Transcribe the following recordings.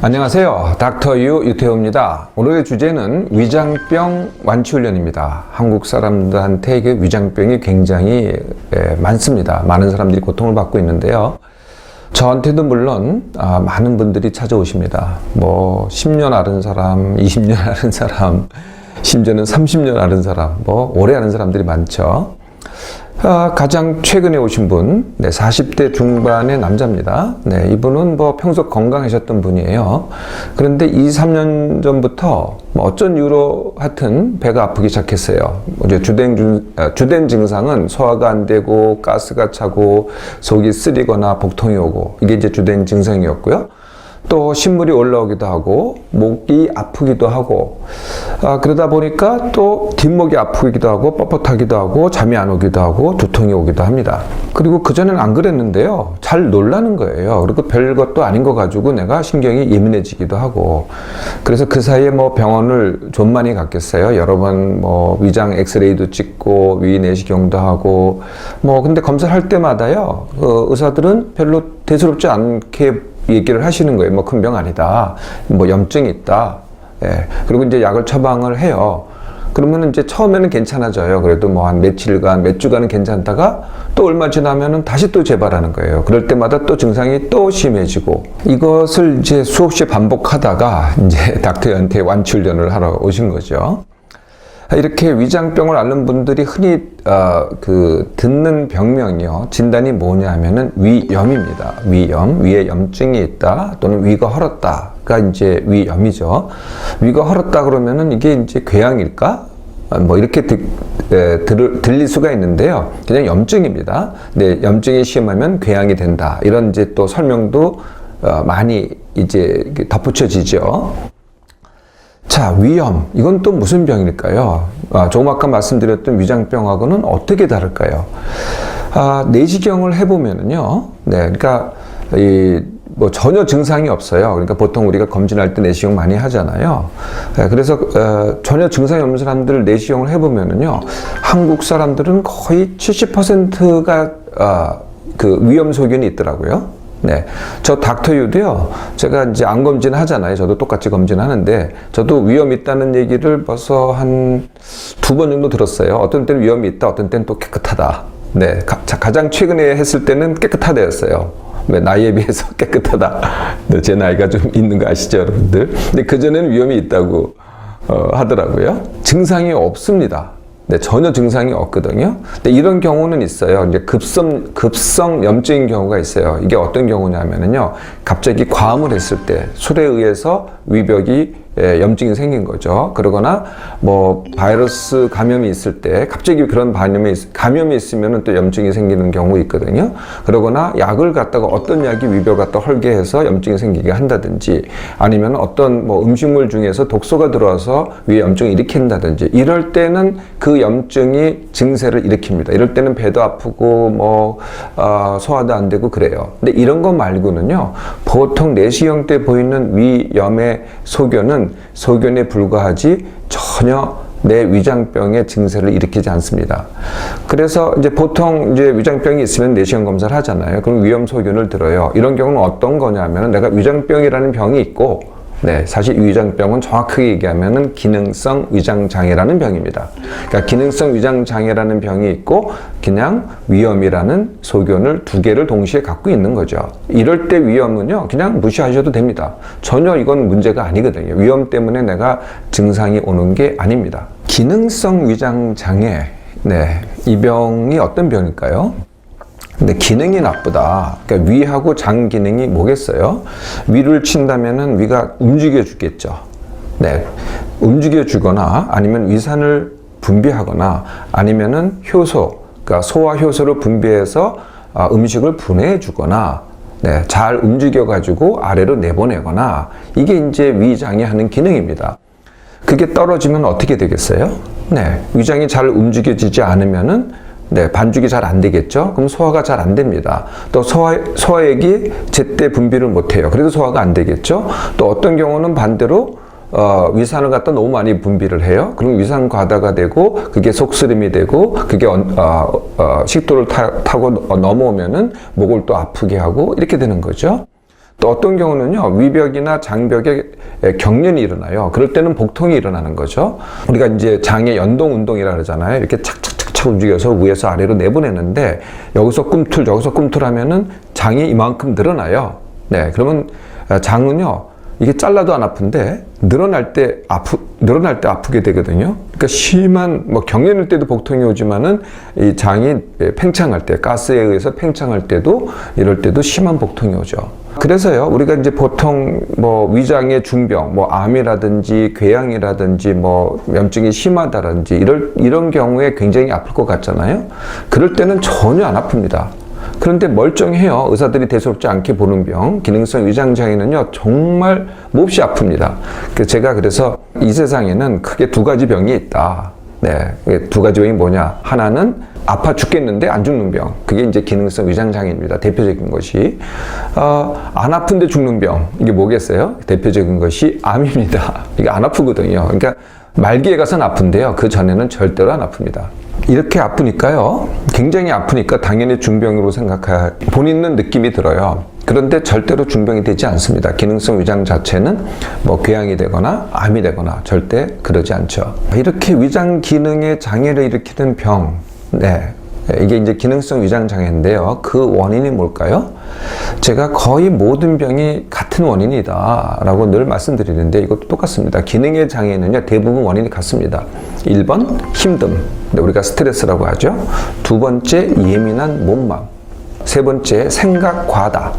안녕하세요. 닥터유 유태호입니다. 오늘의 주제는 위장병 완치훈련입니다. 한국 사람들한테 이게 위장병이 굉장히 많습니다. 많은 사람들이 고통을 받고 있는데요. 저한테도 물론 많은 분들이 찾아오십니다. 뭐 10년 앓은 사람, 20년 앓은 사람, 심지어는 30년 앓은 사람, 뭐 오래 앓은 사람들이 많죠. 가장 최근에 오신 분, 40대 중반의 남자입니다. 이분은 뭐 평소 건강하셨던 분이에요. 그런데 2, 3년 전부터 어쩐 이유로 하여튼 배가 아프기 시작했어요. 이제 주된 증상은 소화가 안 되고 가스가 차고 속이 쓰리거나 복통이 오고, 이게 이제 주된 증상이었고요. 또 신물이 올라오기도 하고 목이 아프기도 하고 그러다 보니까 또 뒷목이 아프기도 하고 뻣뻣하기도 하고 잠이 안 오기도 하고 두통이 오기도 합니다. 그리고 그전에는 안 그랬는데요, 잘 놀라는 거예요. 그리고 별것도 아닌 거 가지고 내가 신경이 예민해지기도 하고, 그래서 그 사이에 뭐 병원을 좀 많이 갔겠어요. 여러 번 뭐 위장 엑스레이도 찍고 위 내시경도 하고 근데 검사를 할 때마다요, 의사들은 별로 대수롭지 않게 얘기를 하시는 거예요. 뭐 큰 병 아니다, 뭐 염증이 있다, 그리고 이제 약을 처방을 해요. 그러면 이제 처음에는 괜찮아져요. 그래도 뭐 한 며칠간, 몇 주간은 괜찮다가 또 얼마 지나면은 다시 또 재발하는 거예요. 그럴 때마다 또 증상이 또 심해지고, 이것을 이제 수없이 반복하다가 이제 닥터한테 완치훈련을 하러 오신 거죠. 이렇게 위장병을 앓는 분들이 흔히 듣는 병명이요, 진단이 뭐냐 하면은 위염입니다. 위염, 위에 염증이 있다 또는 위가 헐었다가 이제 위염이죠. 위가 헐었다 그러면은 이게 이제 궤양일까? 뭐 이렇게 들릴 수가 있는데요, 그냥 염증입니다. 염증이 심하면 궤양이 된다, 이런 이제 또 설명도 많이 이제 덧붙여지죠. 자, 위염, 이건 또 무슨 병일까요? 조금 아까 말씀드렸던 위장병하고는 어떻게 다를까요? 내시경을 해보면은요, 그러니까 뭐 전혀 증상이 없어요. 그러니까 보통 우리가 검진할 때 내시경 많이 하잖아요. 그래서 전혀 증상이 없는 사람들 내시경을 해보면은요, 한국 사람들은 거의 70%가 그 위염 소견이 있더라고요. 저 닥터유도요, 제가 이제 암 검진 하잖아요. 저도 똑같이 검진하는데, 저도 위험 있다는 얘기를 벌써 한 2번 정도 들었어요. 어떤 때는 위험이 있다, 어떤 때는 또 깨끗하다. 가장 최근에 했을 때는 깨끗하다였어요. 나이에 비해서 깨끗하다. 제 나이가 좀 있는 거 아시죠, 여러분들? 근데 그전에는 위험이 있다고 하더라고요. 증상이 없습니다. 전혀 증상이 없거든요. 근데 이런 경우는 있어요. 이제 급성 염증인 경우가 있어요. 이게 어떤 경우냐면요, 갑자기 과음을 했을 때 술에 의해서 위벽이 염증이 생긴 거죠. 그러거나 뭐 바이러스 감염이 있을 때 갑자기 그런 감염이 있으면 또 염증이 생기는 경우 있거든요. 그러거나 약을 갖다가 어떤 약이 위벽 갖다 헐게 해서 염증이 생기게 한다든지, 아니면 어떤 뭐 음식물 중에서 독소가 들어와서 위에 염증을 일으킨다든지, 이럴 때는 그 염증이 증세를 일으킵니다. 이럴 때는 배도 아프고 뭐 소화도 안 되고 그래요. 근데 이런 거 말고는요, 보통 내시경 때 보이는 위염의 소견에 불과하지 전혀 내 위장병의 증세를 일으키지 않습니다. 그래서 이제 보통 이제 위장병이 있으면 내시경 검사를 하잖아요. 그럼 위염 소견을 들어요. 이런 경우는 어떤 거냐면, 내가 위장병이라는 병이 있고, 사실 위장병은 정확하게 얘기하면은 기능성 위장장애라는 병입니다. 그러니까 기능성 위장장애라는 병이 있고, 그냥 위염이라는 소견을 2개를 동시에 갖고 있는 거죠. 이럴 때 위염은요, 그냥 무시하셔도 됩니다. 전혀 이건 문제가 아니거든요. 위염 때문에 내가 증상이 오는 게 아닙니다. 기능성 위장장애, 이 병이 어떤 병일까요? 근데 기능이 나쁘다. 그러니까 위하고 장 기능이 뭐겠어요? 위를 친다면은 위가 움직여 주겠죠. 움직여 주거나, 아니면 위산을 분비하거나, 아니면은 효소, 그러니까 소화 효소를 분비해서 음식을 분해해 주거나, 잘 움직여 가지고 아래로 내보내거나, 이게 이제 위장이 하는 기능입니다. 그게 떨어지면 어떻게 되겠어요? 위장이 잘 움직여지지 않으면은 반죽이 잘 안 되겠죠? 그럼 소화가 잘 안 됩니다. 또 소화액이 제때 분비를 못 해요. 그래도 소화가 안 되겠죠? 또 어떤 경우는 반대로 위산을 갖다 너무 많이 분비를 해요. 그럼 위산 과다가 되고, 그게 속쓰림이 되고, 그게 식도를 타고 넘어오면은 목을 또 아프게 하고, 이렇게 되는 거죠. 또 어떤 경우는요, 위벽이나 장벽에 경련이 일어나요. 그럴 때는 복통이 일어나는 거죠. 우리가 이제 장의 연동 운동이라 그러잖아요. 이렇게 착착착착 움직여서 위에서 아래로 내보내는데, 여기서 꿈틀, 여기서 꿈틀 하면은 장이 이만큼 늘어나요. 네, 그러면 장은요, 이게 잘라도 안 아픈데 늘어날 때 아프게 되거든요. 그러니까 심한 뭐 경련일 때도 복통이 오지만은 이 장이 팽창할 때, 가스에 의해서 팽창할 때도, 이럴 때도 심한 복통이 오죠. 그래서요, 우리가 이제 보통 뭐 위장의 중병, 뭐 암이라든지 궤양이라든지 뭐 염증이 심하다든지 이런 경우에 굉장히 아플 것 같잖아요. 그럴 때는 전혀 안 아픕니다. 그런데 멀쩡해요. 의사들이 대수롭지 않게 보는 병, 기능성 위장장애는요, 정말 몹시 아픕니다. 제가 그래서 이 세상에는 크게 두 가지 병이 있다. 네, 두 가지 병이 뭐냐? 하나는 아파 죽겠는데 안 죽는 병. 그게 이제 기능성 위장장애입니다. 대표적인 것이. 안 아픈데 죽는 병. 이게 뭐겠어요? 대표적인 것이 암입니다. 이게 안 아프거든요. 그러니까 말기에 가서는 아픈데요. 그 전에는 절대로 안 아픕니다. 이렇게 아프니까요, 굉장히 아프니까 당연히 중병으로 본인은 느낌이 들어요. 그런데 절대로 중병이 되지 않습니다. 기능성 위장 자체는 뭐 궤양이 되거나 암이 되거나 절대 그러지 않죠. 이렇게 위장 기능에 장애를 일으키는 병, 네, 이게 이제 기능성 위장 장애인데요. 그 원인이 뭘까요? 제가 거의 모든 병이 같은 원인이다 라고 늘 말씀드리는데, 이것도 똑같습니다. 기능의 장애는요, 대부분 원인이 같습니다. 1번 힘듦, 우리가 스트레스라고 하죠. 두 번째 예민한 몸맘, 세 번째 생각 과다,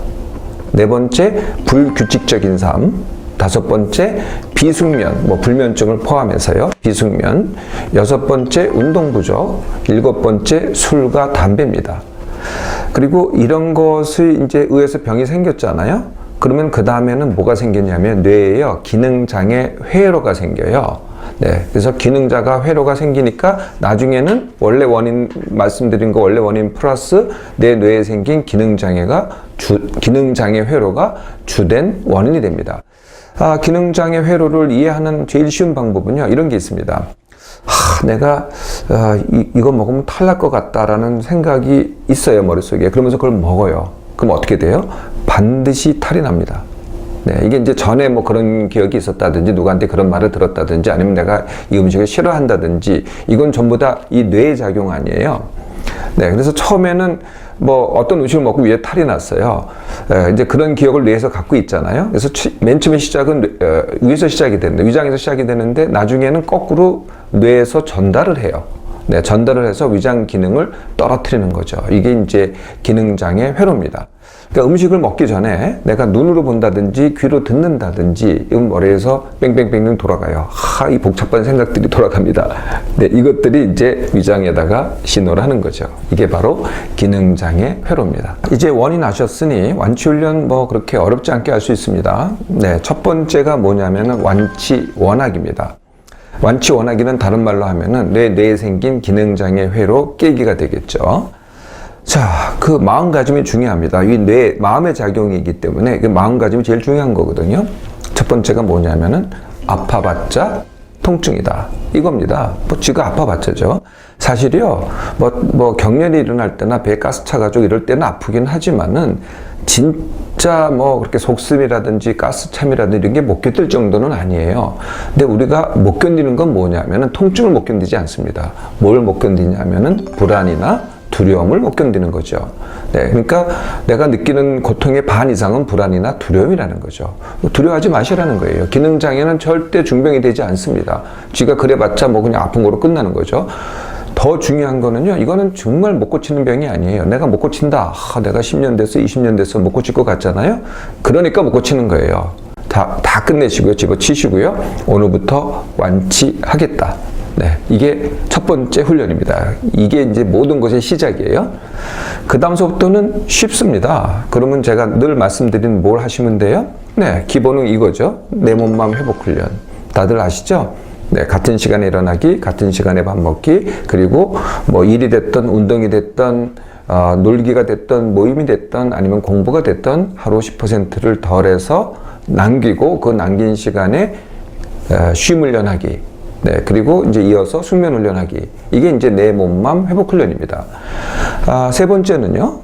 네 번째 불규칙적인 삶, 다섯 번째 비숙면, 뭐 불면증을 포함해서요, 비숙면, 여섯 번째 운동 부족, 일곱 번째 술과 담배입니다. 그리고 이런 것이 이제 의해서 병이 생겼잖아요. 그러면 그 다음에는 뭐가 생겼냐면 뇌에요, 기능장애 회로가 생겨요. 네, 그래서 기능자가 회로가 생기니까 나중에는 원래 원인 말씀드린 거 원래 원인 플러스 내 뇌에 생긴 기능장애 회로가 주된 원인이 됩니다. 기능장애 회로를 이해하는 제일 쉬운 방법은요, 이런 게 있습니다. 내가 이거 먹으면 탈날 것 같다라는 생각이 있어요, 머릿속에. 그러면서 그걸 먹어요. 그럼 어떻게 돼요? 반드시 탈이 납니다. 네, 이게 이제 전에 뭐 그런 기억이 있었다든지 누구한테 그런 말을 들었다든지 아니면 내가 이 음식을 싫어한다든지, 이건 전부 다 이 뇌의 작용 아니에요. 네, 그래서 처음에는 뭐 어떤 음식을 먹고 위에 탈이 났어요. 이제 그런 기억을 뇌에서 갖고 있잖아요. 그래서 맨 처음에 시작은 위에서 시작이 되는데, 위장에서 시작이 되는데, 나중에는 거꾸로 뇌에서 전달을 해요. 네, 전달을 해서 위장 기능을 떨어뜨리는 거죠. 이게 이제 기능장애 회로입니다. 그러니까 음식을 먹기 전에 내가 눈으로 본다든지 귀로 듣는다든지 머리에서 뺑뺑뺑뺑 돌아가요. 이 복잡한 생각들이 돌아갑니다. 네, 이것들이 이제 위장에다가 신호를 하는 거죠. 이게 바로 기능장애 회로입니다. 이제 원인 아셨으니 완치훈련 뭐 그렇게 어렵지 않게 할 수 있습니다. 네, 첫 번째가 뭐냐면은 완치 원하기입니다. 완치 원하기는 다른 말로 하면은 뇌에 생긴 기능장애 회로 깨기가 되겠죠. 자, 그 마음가짐이 중요합니다. 이 마음의 작용이기 때문에 그 마음가짐이 제일 중요한 거거든요. 첫 번째가 뭐냐면은 아파봤자 통증이다. 이겁니다. 뭐 지가 아파봤자죠. 사실이요, 뭐 경련이 일어날 때나 배에 가스 차가지고 이럴 때는 아프긴 하지만은 진짜 뭐 그렇게 속쓰림이라든지 가스참이라든지 이런 게 못 견딜 정도는 아니에요. 근데 우리가 못 견디는 건 뭐냐면은 통증을 못 견디지 않습니다. 뭘 못 견디냐면은 불안이나 두려움을 못 견디는 거죠. 네, 그러니까 내가 느끼는 고통의 반 이상은 불안이나 두려움이라는 거죠. 두려워하지 마시라는 거예요. 기능장애는 절대 중병이 되지 않습니다. 쥐가 그래봤자 뭐 그냥 아픈 거로 끝나는 거죠. 더 중요한 거는요, 이거는 정말 못 고치는 병이 아니에요. 내가 못 고친다. 내가 10년 됐어, 20년 됐어, 못 고칠 것 같잖아요. 그러니까 못 고치는 거예요. 다 끝내시고요, 집어치시고요. 오늘부터 완치하겠다. 네, 이게 첫 번째 훈련입니다. 이게 이제 모든 것의 시작이에요. 그 다음서부터는 쉽습니다. 그러면 제가 늘 말씀드린 뭘 하시면 돼요? 네, 기본은 이거죠. 내 몸맘 회복 훈련. 다들 아시죠? 네, 같은 시간에 일어나기, 같은 시간에 밥 먹기, 그리고 뭐 일이 됐던 운동이 됐던 놀기가 됐던 모임이 됐던 아니면 공부가 됐던 하루 10%를 덜해서 남기고 그 남긴 시간에 쉼 훈련하기. 네, 그리고 이제 이어서 숙면 훈련하기. 이게 이제 내 몸맘 회복 훈련입니다. 세 번째는요,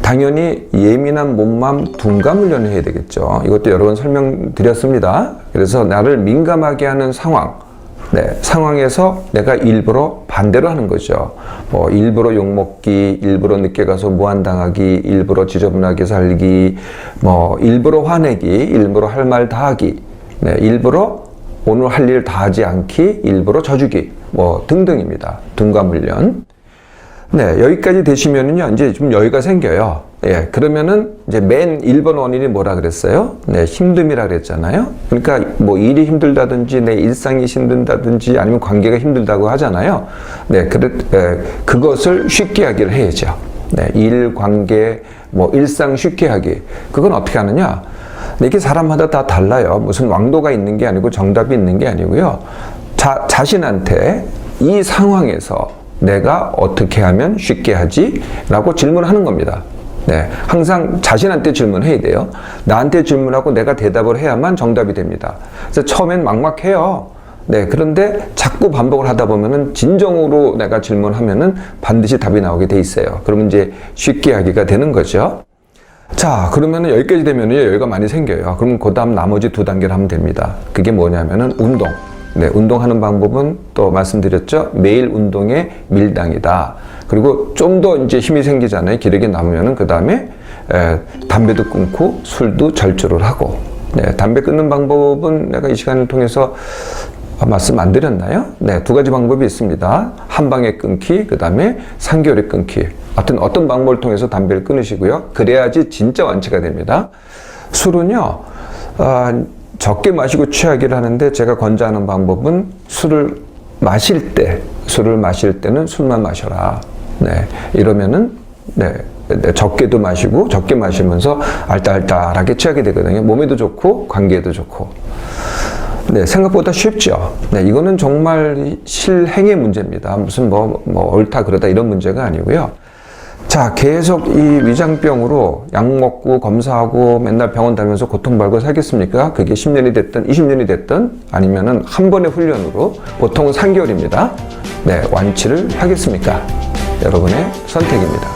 당연히 예민한 몸만 둔감 훈련을 해야 되겠죠. 이것도 여러 번 설명드렸습니다. 그래서 나를 민감하게 하는 상황, 상황에서 내가 일부러 반대로 하는 거죠. 뭐 일부러 욕먹기, 일부러 늦게 가서 무안당하기, 일부러 지저분하게 살기, 뭐 일부러 화내기, 일부러 할 말 다 하기, 일부러 오늘 할 일 다 하지 않기, 일부러 져주기, 뭐 등등입니다. 둔감 훈련. 여기까지 되시면은요, 이제 좀 여유가 생겨요. 그러면은 이제 맨 1번 원인이 뭐라 그랬어요? 힘듦이라 그랬잖아요. 그러니까 뭐 일이 힘들다든지 내 일상이 힘든다든지 아니면 관계가 힘들다고 하잖아요. 그것을 쉽게 하기를 해야죠. 일, 관계, 뭐 일상 쉽게 하기. 그건 어떻게 하느냐? 이게 사람마다 다 달라요. 무슨 왕도가 있는 게 아니고 정답이 있는 게 아니고요. 자신한테 이 상황에서 내가 어떻게 하면 쉽게 하지? 라고 질문하는 겁니다. 항상 자신한테 질문해야 돼요. 나한테 질문하고 내가 대답을 해야만 정답이 됩니다. 그래서 처음엔 막막해요. 그런데 자꾸 반복을 하다 보면은 진정으로 내가 질문하면은 반드시 답이 나오게 돼 있어요. 그러면 이제 쉽게 하기가 되는 거죠. 자, 그러면은 여기까지 되면은 여유가 많이 생겨요. 그럼 그 다음 나머지 2단계를 하면 됩니다. 그게 뭐냐면은 운동. 운동하는 방법은 또 말씀드렸죠. 매일 운동의 밀당이다. 그리고 좀 더 이제 힘이 생기잖아요. 기력이 남으면은 그 다음에 담배도 끊고 술도 절주를 하고. 담배 끊는 방법은 내가 이 시간을 통해서 말씀 안 드렸나요? 2가지 방법이 있습니다. 한 방에 끊기, 그 다음에 3개월에 끊기. 하여튼 어떤 방법을 통해서 담배를 끊으시고요. 그래야지 진짜 완치가 됩니다. 술은요, 적게 마시고 취하기를 하는데 제가 권장하는 방법은 술을 마실 때는 술만 마셔라. 이러면은, 적게도 마시고 적게 마시면서 알딸딸하게 취하게 되거든요. 몸에도 좋고 관계에도 좋고. 생각보다 쉽죠. 이거는 정말 실행의 문제입니다. 무슨 뭐 옳다 그러다 이런 문제가 아니고요. 자, 계속 이 위장병으로 약 먹고 검사하고 맨날 병원 다니면서 고통받고 살겠습니까? 그게 10년이 됐든 20년이 됐든 아니면은 한 번의 훈련으로 보통은 3개월입니다. 완치를 하겠습니까? 여러분의 선택입니다.